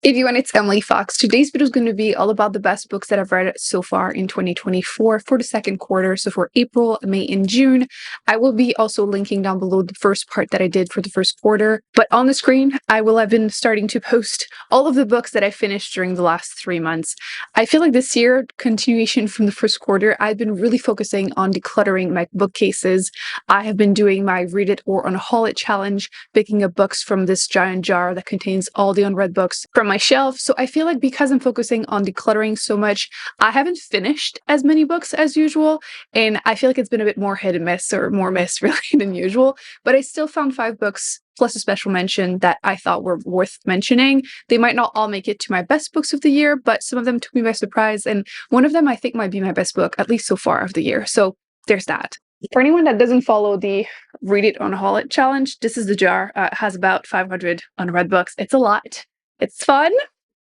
Everyone, it's Emily Fox. Today's video is going to be all about the best books that I've read so far in 2024 for the second quarter. So for April, May, and June. I will be also linking down below the first part that I did for the first quarter. But on the screen, I will have been starting to post all of the books that I finished during the last 3 months. I feel like this year, continuation from the first quarter, I've been really focusing on decluttering my bookcases. I have been doing my Read It or Unhaul It challenge, picking up books from this giant jar that contains all the unread books from my shelf. So I feel like because I'm focusing on decluttering so much, I haven't finished as many books as usual. And I feel like it's been a bit more hit and miss, or more miss really than usual. But I still found 5 books plus a special mention that I thought were worth mentioning. They might not all make it to my best books of the year, but some of them took me by surprise. And one of them I think might be my best book, at least so far, of the year. So there's that. For anyone that doesn't follow the Read It, Unhaul It challenge, this is the jar. It has about 500 unread books. It's a lot. It's fun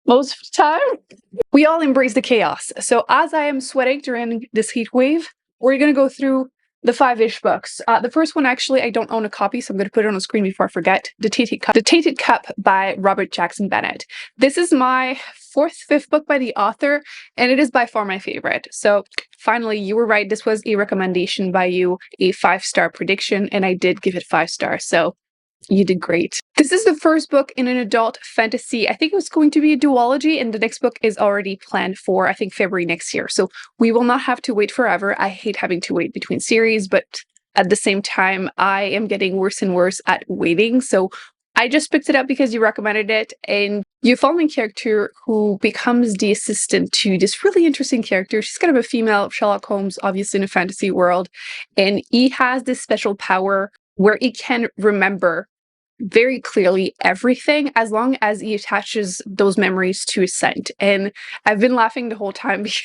most of the time. We all embrace the chaos. So as I am sweating during this heat wave, we're going to go through the 5-ish books. The first one, actually, I don't own a copy, so I'm going to put it on the screen before I forget. The Tainted Cup by Robert Jackson Bennett. This is my 5th book by the author, and it is by far my favorite. So finally, you were right. This was a recommendation by you, a 5-star prediction, and I did give it 5 stars. So you did great. This is the first book in an adult fantasy. I think it was going to be a duology, and the next book is already planned for, I think, February next year. So we will not have to wait forever. I hate having to wait between series, but at the same time, I am getting worse and worse at waiting. So I just picked it up because you recommended it, and you follow a character who becomes the assistant to this really interesting character. She's kind of a female Sherlock Holmes, obviously in a fantasy world, and he has this special power where he can remember very clearly everything as long as he attaches those memories to a scent. And I've been laughing the whole time because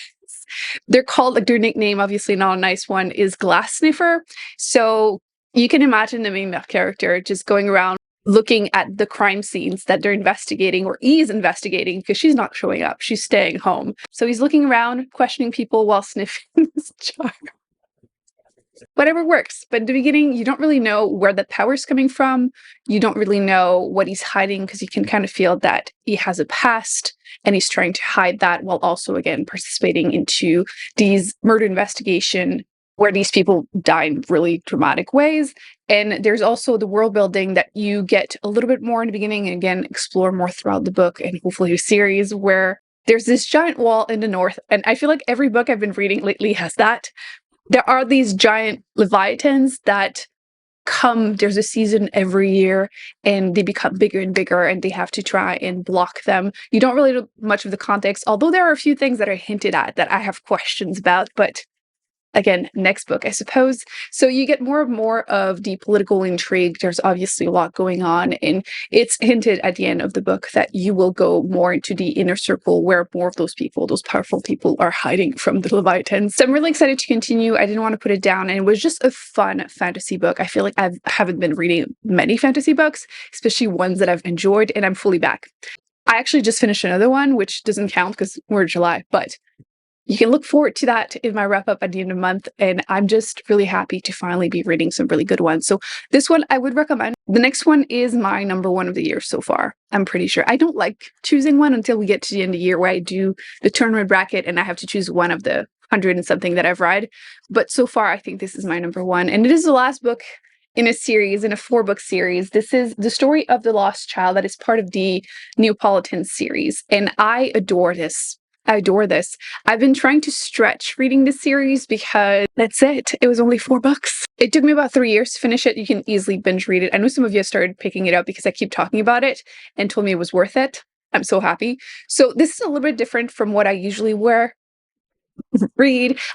they're called, like, their nickname, obviously not a nice one, is Glass Sniffer. So you can imagine the main character just going around looking at the crime scenes that they're investigating, or he's investigating, because she's not showing up. She's staying home. So he's looking around, questioning people while sniffing this jar. Whatever works. But in the beginning, you don't really know where that power is coming from. You don't really know what he's hiding, because you can kind of feel that he has a past and he's trying to hide that while also, again, participating into these murder investigation where these people die in really dramatic ways. And there's also the world building that you get a little bit more in the beginning, and again, explore more throughout the book and hopefully the series, where there's this giant wall in the north. And I feel like every book I've been reading lately has that. There are these giant leviathans that come, there's a season every year, and they become bigger and bigger, and they have to try and block them. You don't really know much of the context, although there are a few things that are hinted at that I have questions about, but again, next book, I suppose. So you get more and more of the political intrigue. There's obviously a lot going on, and it's hinted at the end of the book that you will go more into the inner circle where more of those people, those powerful people, are hiding from the Leviathans. So I'm really excited to continue. I didn't want to put it down, and it was just a fun fantasy book. I feel like I haven't been reading many fantasy books, especially ones that I've enjoyed, and I'm fully back. I actually just finished another one, which doesn't count because we're in July, but you can look forward to that in my wrap up at the end of the month, and I'm just really happy to finally be reading some really good ones. So this one I would recommend. The next one is my number 1 of the year so far. I'm pretty sure. I don't like choosing one until we get to the end of the year where I do the tournament bracket and I have to choose one of the 100 and something that I've read. But so far, I think this is my number 1, and it is the last book in a series, in a 4-book series. This is The Story of the Lost Child, that is part of the Neapolitan series, and I adore this. I adore this. I've been trying to stretch reading this series because that's it. It was only 4 books. It took me about 3 years to finish it. You can easily binge read it. I know some of you have started picking it up because I keep talking about it and told me it was worth it. I'm so happy. So this is a little bit different from what I usually read.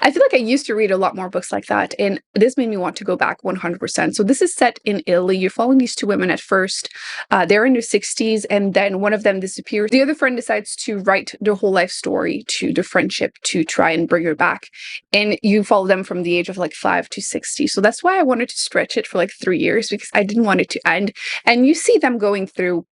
I feel like I used to read a lot more books like that, and this made me want to go back 100%. So this is set in Italy. You're following these 2 women at first. They're in their 60s, and then one of them disappears. The other friend decides to write their whole life story to the friendship to try and bring her back. And you follow them from the age of like 5 to 60. So that's why I wanted to stretch it for like 3 years, because I didn't want it to end. And you see them going through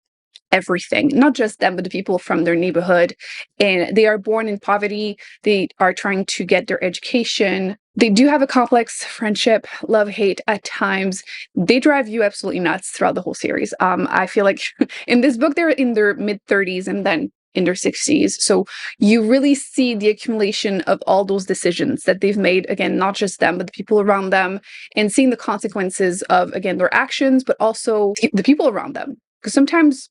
everything, not just them, but the people from their neighborhood. And they are born in poverty. They are trying to get their education. They do have a complex friendship, love-hate at times. They drive you absolutely nuts throughout the whole series. I feel like in this book, they're in their mid-30s, and then in their 60s. So you really see the accumulation of all those decisions that they've made, again, not just them, but the people around them, and seeing the consequences of, again, their actions, but also the people around them. Because sometimes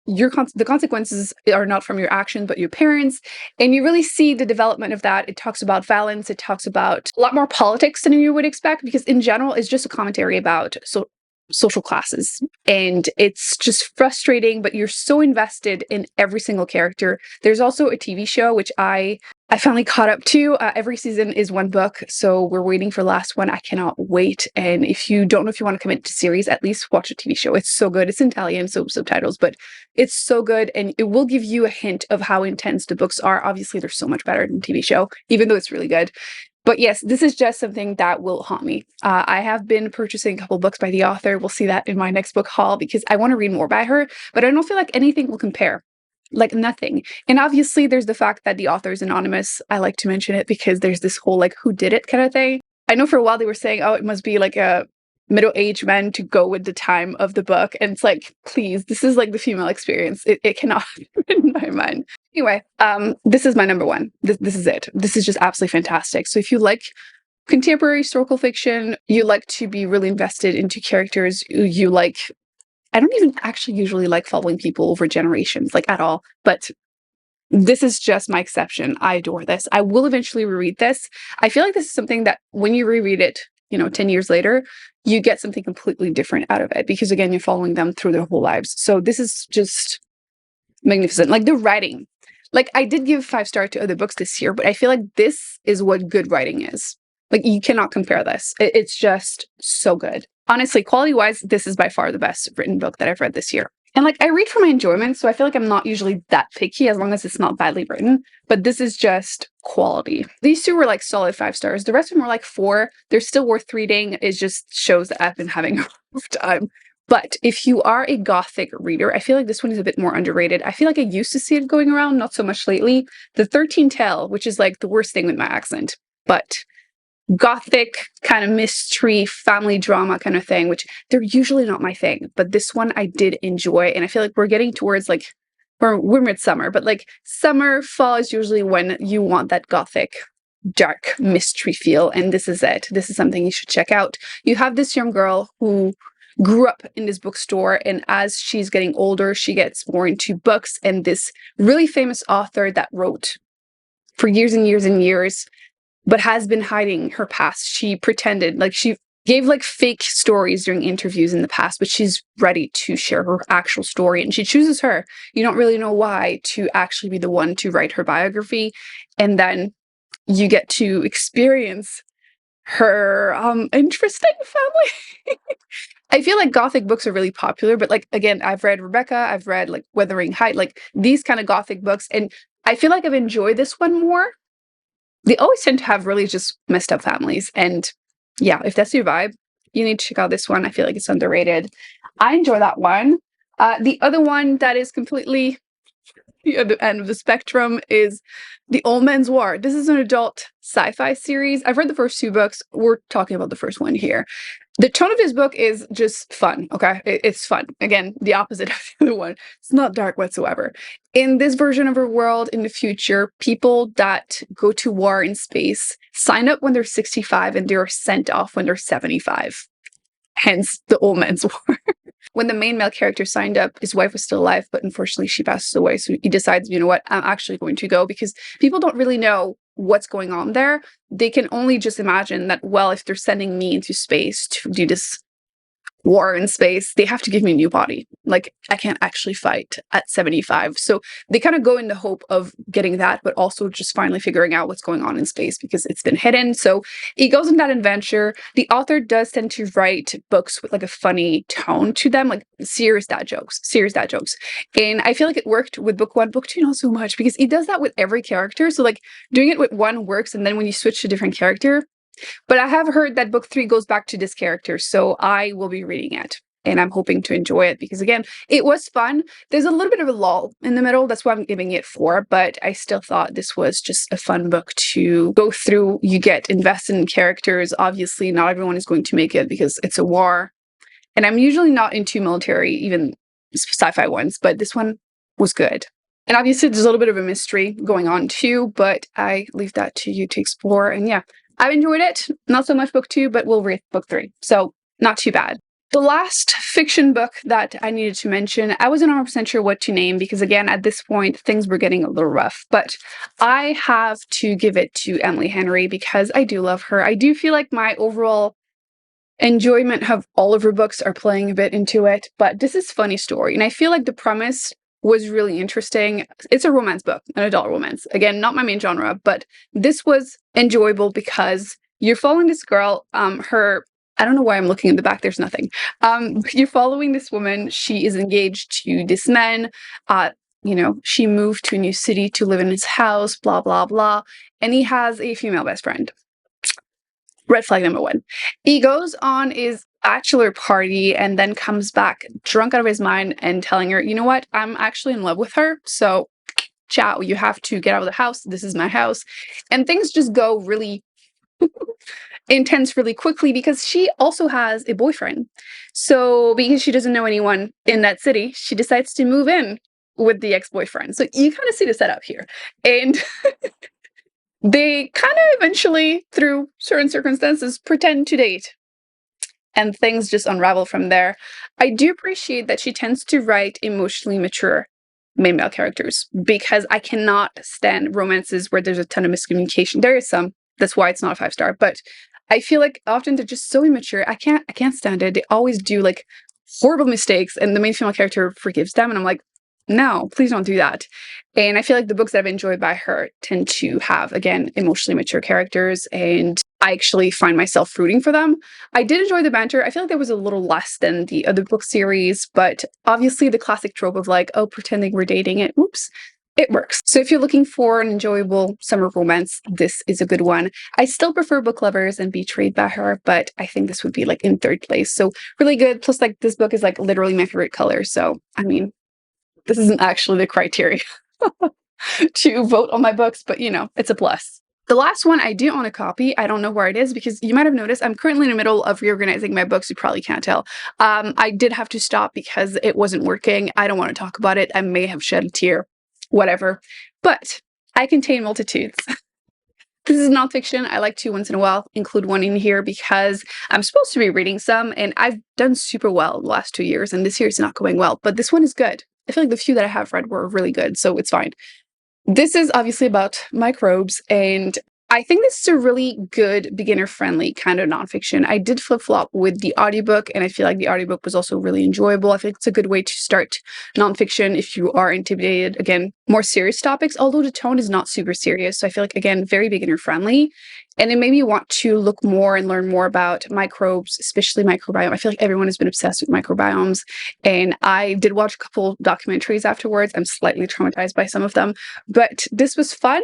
the consequences are not from your actions, but your parents. And you really see the development of that. It talks about violence. It talks about a lot more politics than you would expect, because in general, it's just a commentary about social classes. And it's just frustrating, but you're so invested in every single character. There's also a TV show, which I finally caught up to. Every season is one book, so we're waiting for the last one. I cannot wait. And if you don't know if you want to commit to series, at least watch a TV show. It's so good. It's in Italian, so subtitles, but it's so good. And it will give you a hint of how intense the books are. Obviously, they're so much better than TV show, even though it's really good. But yes, this is just something that will haunt me. I have been purchasing a couple books by the author. We'll see that in my next book haul, because I want to read more by her, but I don't feel like anything will compare. Like nothing. And obviously there's the fact that the author is anonymous. I like to mention it because there's this whole like who did it kind of thing. I know for a while they were saying, oh, it must be like a middle-aged man to go with the time of the book. And it's like, please, this is like the female experience. It cannot in my mind. Anyway, this is my number one. This is it. This is just absolutely fantastic. So if you like contemporary historical fiction, you like to be really invested into characters, you like, I don't even actually usually like following people over generations, like at all, but this is just my exception. I adore this. I will eventually reread this. I feel like this is something that when you reread it, 10 years later, you get something completely different out of it, because again, you're following them through their whole lives. So this is just magnificent. Like the writing, like I did give 5-star to other books this year, but I feel like this is what good writing is. Like you cannot compare this. It's just so good. Honestly, quality-wise, this is by far the best written book that I've read this year. And like I read for my enjoyment, so I feel like I'm not usually that picky as long as it's not badly written. But this is just quality. These two were like solid 5 stars. The rest of them were like 4. They're still worth reading. It just shows that I've been having a rough time. But if you are a Gothic reader, I feel like this one is a bit more underrated. I feel like I used to see it going around, not so much lately. The 13 Tale, which is like the worst thing with my accent, but Gothic kind of mystery, family drama kind of thing, which they're usually not my thing. But this one I did enjoy. And I feel like we're getting towards like, we're midsummer, but like summer, fall is usually when you want that Gothic dark mystery feel. And this is it. This is something you should check out. You have this young girl who grew up in this bookstore, and as she's getting older, she gets more into books, and this really famous author that wrote for years and years and years, but has been hiding her past. She pretended, like she gave like fake stories during interviews in the past, but she's ready to share her actual story, and she chooses her. You don't really know why, to actually be the one to write her biography, and then you get to experience her interesting family. I feel like Gothic books are really popular, but like, again, I've read Rebecca, I've read like Wuthering Heights, like these kind of Gothic books, and I feel like I've enjoyed this one more. They always tend to have really just messed up families, and yeah, if that's your vibe, you need to check out this one. I feel like it's underrated. I enjoy that one. The other one that is completely the other end of the spectrum is The Old Man's War. This is an adult sci-fi series. I've read the first 2 books. We're talking about the first one here. The tone of this book is just fun, okay? It's fun. Again, the opposite of the other one. It's not dark whatsoever. In this version of our world, in the future, people that go to war in space sign up when they're 65 and they're sent off when they're 75. Hence, the Old Man's War. When the main male character signed up, his wife was still alive, but unfortunately she passes away. So he decides, you know what, I'm actually going to go, because people don't really know what's going on there. They can only just imagine that, well, if they're sending me into space to do this war in space, they have to give me a new body. Like, I can't actually fight at 75. So they kind of go in the hope of getting that, but also just finally figuring out what's going on in space because it's been hidden. So he goes on that adventure. The author does tend to write books with like a funny tone to them, like serious dad jokes. And I feel like it worked with book 1, book 2 not so much, because he does that with every character. So like doing it with one works, and then when you switch to a different character. But I have heard that book 3 goes back to this character, so I will be reading it. And I'm hoping to enjoy it because, again, it was fun. There's a little bit of a lull in the middle. That's why I'm giving it 4. But I still thought this was just a fun book to go through. You get invested in characters. Obviously, not everyone is going to make it because it's a war. And I'm usually not into military, even sci-fi ones. But this one was good. And obviously there's a little bit of a mystery going on too, but I leave that to you to explore. And yeah, I've enjoyed it. Not so much book 2, but we'll read book 3. So not too bad. The last fiction book that I needed to mention, I wasn't 100% sure what to name because, again, at this point, things were getting a little rough. But I have to give it to Emily Henry because I do love her. I do feel like my overall enjoyment of all of her books are playing a bit into it. But this is a funny story. And I feel like the premise was really interesting. It's a romance book, an adult romance. Again, not my main genre, but this was enjoyable because you're following this girl, I don't know why I'm looking in the back. There's nothing. You're following this woman. She is engaged to this man. You know, she moved to a new city to live in his house, blah, blah, blah. And he has a female best friend. Red flag number 1. He goes on his bachelor party and then comes back drunk out of his mind and telling her, you know what? I'm actually in love with her. So, ciao, you have to get out of the house. This is my house. And things just go really intense really quickly because she also has a boyfriend. So because she doesn't know anyone in that city, she decides to move in with the ex-boyfriend. So you kind of see the setup here. And they kind of eventually, through certain circumstances, pretend to date. And things just unravel from there. I do appreciate that she tends to write emotionally mature male characters because I cannot stand romances where there's a ton of miscommunication. There is some. That's why it's not a 5-star. But I feel like often they're just so immature. I can't stand it. They always do like horrible mistakes and the main female character forgives them. And I'm like, no, please don't do that. And I feel like the books that I've enjoyed by her tend to have, again, emotionally mature characters. And I actually find myself rooting for them. I did enjoy the banter. I feel like there was a little less than the other book series, but obviously the classic trope of like, oh, pretending we're dating it. Oops. It works. So if you're looking for an enjoyable summer romance, this is a good one. I still prefer Book Lovers and Betrayed by her, but I think this would be like in 3rd place. So really good. Plus like this book is like literally my favorite color. So, I mean, this isn't actually the criteria to vote on my books, but you know, it's a plus. The last one I do own a copy. I don't know where it is because you might have noticed I'm currently in the middle of reorganizing my books. You probably can't tell. I did have to stop because it wasn't working. I don't want to talk about it. I may have shed a tear. Whatever. But I contain multitudes. This is nonfiction. I like to once in a while include one in here because I'm supposed to be reading some and I've done super well the last 2 years and this year is not going well, but this one is good. I feel like the few that I have read were really good, so it's fine. This is obviously about microbes, and I think this is a really good beginner-friendly kind of nonfiction. I did flip-flop with the audiobook, and I feel like the audiobook was also really enjoyable. I think it's a good way to start nonfiction if you are intimidated. Again, more serious topics, although the tone is not super serious. So I feel like, again, very beginner-friendly. And it made me want to look more and learn more about microbes, especially microbiome. I feel like everyone has been obsessed with microbiomes. And I did watch a couple documentaries afterwards. I'm slightly traumatized by some of them. But this was fun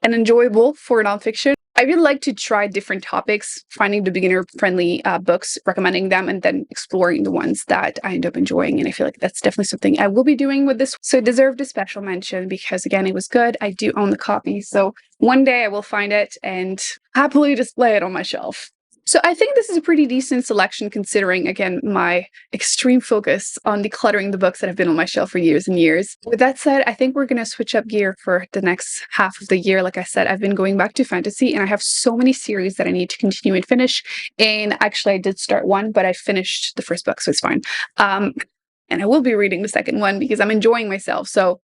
and enjoyable for nonfiction. I really like to try different topics, finding the beginner-friendly books, recommending them, and then exploring the ones that I end up enjoying. And I feel like that's definitely something I will be doing with this. So it deserved a special mention because, again, it was good. I do own the copy. So one day I will find it and happily display it on my shelf. So I think this is a pretty decent selection considering, again, my extreme focus on decluttering the books that have been on my shelf for years and years. With that said, I think we're going to switch up gear for the next half of the year. Like I said, I've been going back to fantasy and I have so many series that I need to continue and finish. And actually, I did start one, but I finished the first book, so it's fine. And I will be reading the second one because I'm enjoying myself. So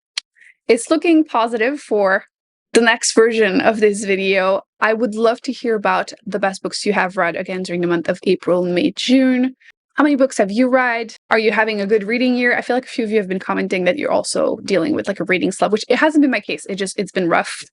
it's looking positive for the next version of this video. I would love to hear about the best books you have read, again, during the month of April, May, June. How many books have you read? Are you having a good reading year? I feel like a few of you have been commenting that you're also dealing with like a reading slump, which it hasn't been my case. It's been rough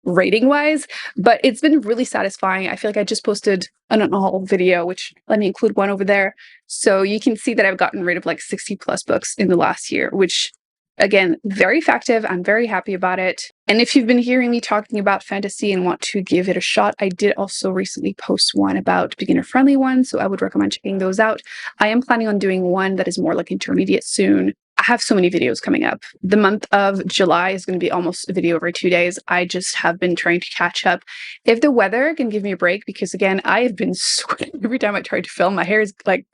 rating wise, but it's been really satisfying. I feel like I just posted an haul video, which let me include one over there. So you can see that I've gotten rid of like 60 plus books in the last year, which again, very effective. I'm very happy about it. And if you've been hearing me talking about fantasy and want to give it a shot, I did also recently post one about beginner-friendly ones, so I would recommend checking those out. I am planning on doing one that is more like intermediate soon. I have so many videos coming up. The month of July is going to be almost a video every 2 days. I just have been trying to catch up. If the weather can give me a break, because again, I have been sweating every time I try to film. My hair is like...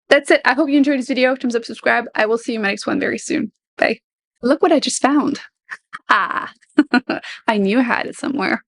That's it. I hope you enjoyed this video. Thumbs up, subscribe. I will see you in my next one very soon. Bye. Look what I just found. Ah, I knew I had it somewhere.